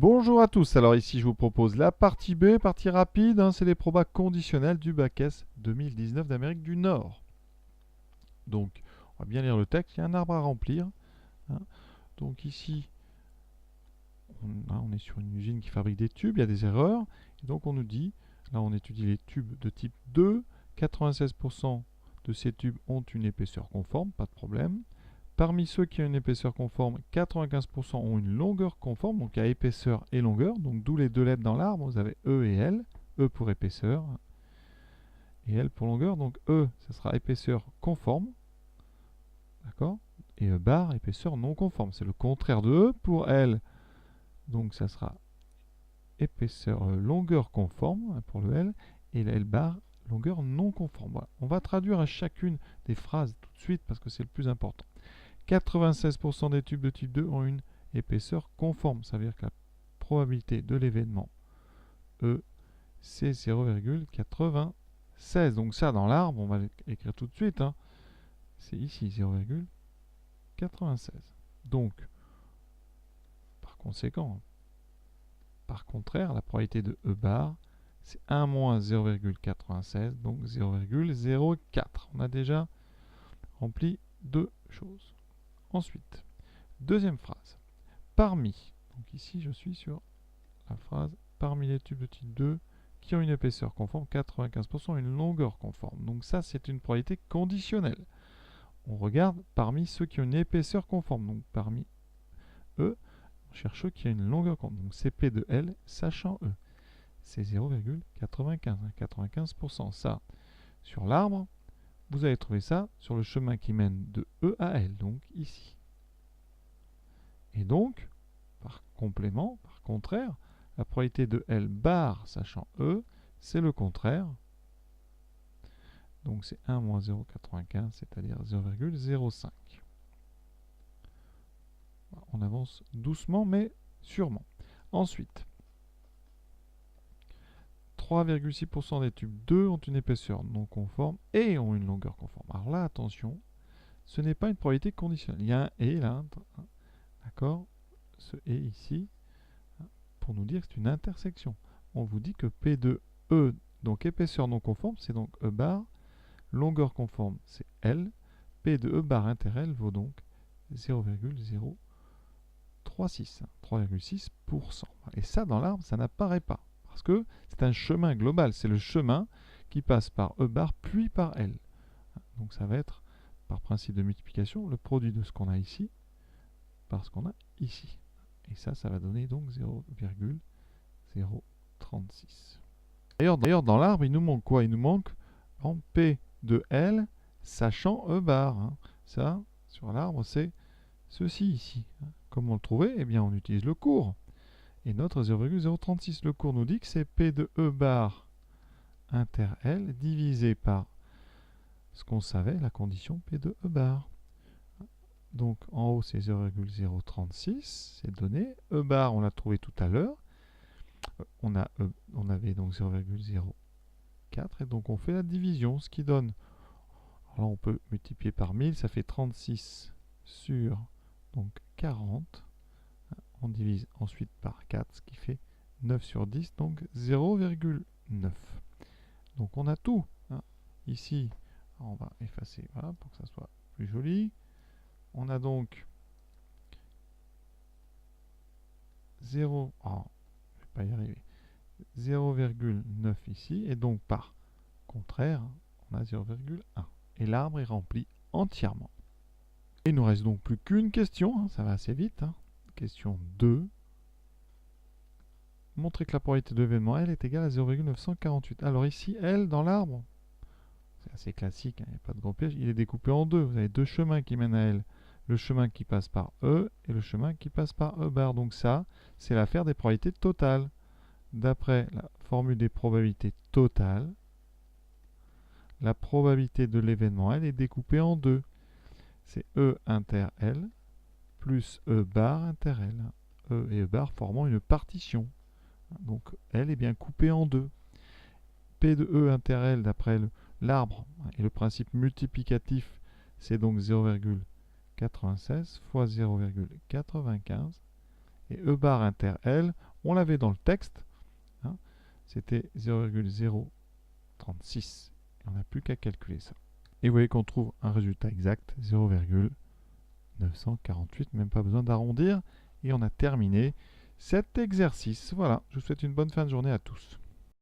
Bonjour à tous, alors ici je vous propose la partie B, partie rapide, c'est les probas conditionnels du bac S 2019 d'Amérique du Nord. Donc on va bien lire le texte, il y a un arbre à remplir. hein. Donc ici on est sur une usine qui fabrique des tubes, il y a des erreurs. Et donc on nous dit, là on étudie les tubes de type 2, 96% de ces tubes ont une épaisseur conforme, pas de problème. Parmi ceux qui ont une épaisseur conforme, 95% ont une longueur conforme, donc il y a épaisseur et longueur, donc d'où les deux lettres dans l'arbre, vous avez E et L, E pour épaisseur et L pour longueur, donc E, ça sera épaisseur conforme, d'accord, et E bar, épaisseur non conforme, c'est le contraire de E. Pour L, donc ça sera épaisseur longueur conforme pour le L, et L bar, longueur non conforme. Voilà. On va traduire à chacune des phrases tout de suite parce que c'est le plus important. 96% des tubes de type 2 ont une épaisseur conforme. Ça veut dire que la probabilité de l'événement E, c'est 0,96. Donc ça, dans l'arbre, on va l'écrire tout de suite. C'est ici 0,96. Donc, par conséquent, par contraire, la probabilité de E bar, c'est 1 moins 0,96, donc 0,04. On a déjà rempli deux choses. Ensuite, deuxième phrase. Parmi, donc ici je suis sur la phrase parmi les tubes de type 2 qui ont une épaisseur conforme, 95% ont une longueur conforme. Donc ça, c'est une probabilité conditionnelle. On regarde parmi ceux qui ont une épaisseur conforme. Donc parmi eux, on cherche ceux qui ont une longueur conforme. Donc CP de L, sachant E, c'est 0,95. 95%. Ça, sur l'arbre, vous allez trouver ça sur le chemin qui mène de E à L, donc ici. Et donc, par complément, par contraire, la probabilité de L bar sachant E, c'est le contraire. Donc c'est 1 moins 0,95, c'est-à-dire 0,05. On avance doucement mais sûrement. Ensuite, 3,6% des tubes 2 ont une épaisseur non conforme et ont une longueur conforme. Alors là, attention, ce n'est pas une probabilité conditionnelle. Il y a un et là, d'accord? Ce et ici, pour nous dire que c'est une intersection. On vous dit que P de E, donc épaisseur non conforme, c'est donc E bar, longueur conforme, c'est L, P de E bar inter L vaut donc 0,036, 3,6%. Et ça, dans l'arbre, ça n'apparaît pas, parce que c'est un chemin global, c'est le chemin qui passe par E bar puis par L. Donc ça va être, par principe de multiplication, le produit de ce qu'on a ici par ce qu'on a ici. Et ça va donner donc 0,036. D'ailleurs, dans l'arbre, il nous manque quoi? Il nous manque en P de L, sachant E bar. Ça, sur l'arbre, c'est ceci ici. Comment le trouver? Eh bien, on utilise le cours. Et notre 0,036, le cours nous dit que c'est P de E bar inter L divisé par ce qu'on savait, la condition P de E bar. Donc en haut c'est 0,036, c'est donné. E bar on l'a trouvé tout à l'heure. On avait donc 0,04 et donc on fait la division, ce qui donne, alors là on peut multiplier par 1000, ça fait 36 sur donc 40. On divise ensuite par 4, ce qui fait 9 sur 10, donc 0,9. Donc on a tout. Ici, on va effacer voilà, pour que ça soit plus joli. On a donc 0, oh, je vais pas y arriver, 0,9 ici, et donc par contraire, on a 0,1. Et l'arbre est rempli entièrement. Il ne nous reste donc plus qu'une question, ça va assez vite. Question 2. Montrer que la probabilité de l'événement L est égale à 0,948. Alors ici, L dans l'arbre, c'est assez classique, il n'y a pas de gros piège, il est découpé en deux. Vous avez deux chemins qui mènent à L. Le chemin qui passe par E et le chemin qui passe par E bar. Donc ça, c'est l'affaire des probabilités totales. D'après la formule des probabilités totales, la probabilité de l'événement L est découpée en deux. C'est E inter L plus E bar inter L. E et E bar formant une partition. Donc L est bien coupée en deux. P de E inter L d'après l'arbre et le principe multiplicatif, c'est donc 0,96 fois 0,95. Et E bar inter L, on l'avait dans le texte, hein, c'était 0,036. On n'a plus qu'à calculer ça. Et vous voyez qu'on trouve un résultat exact, 0,948, même pas besoin d'arrondir. Et on a terminé cet exercice. Voilà, je vous souhaite une bonne fin de journée à tous.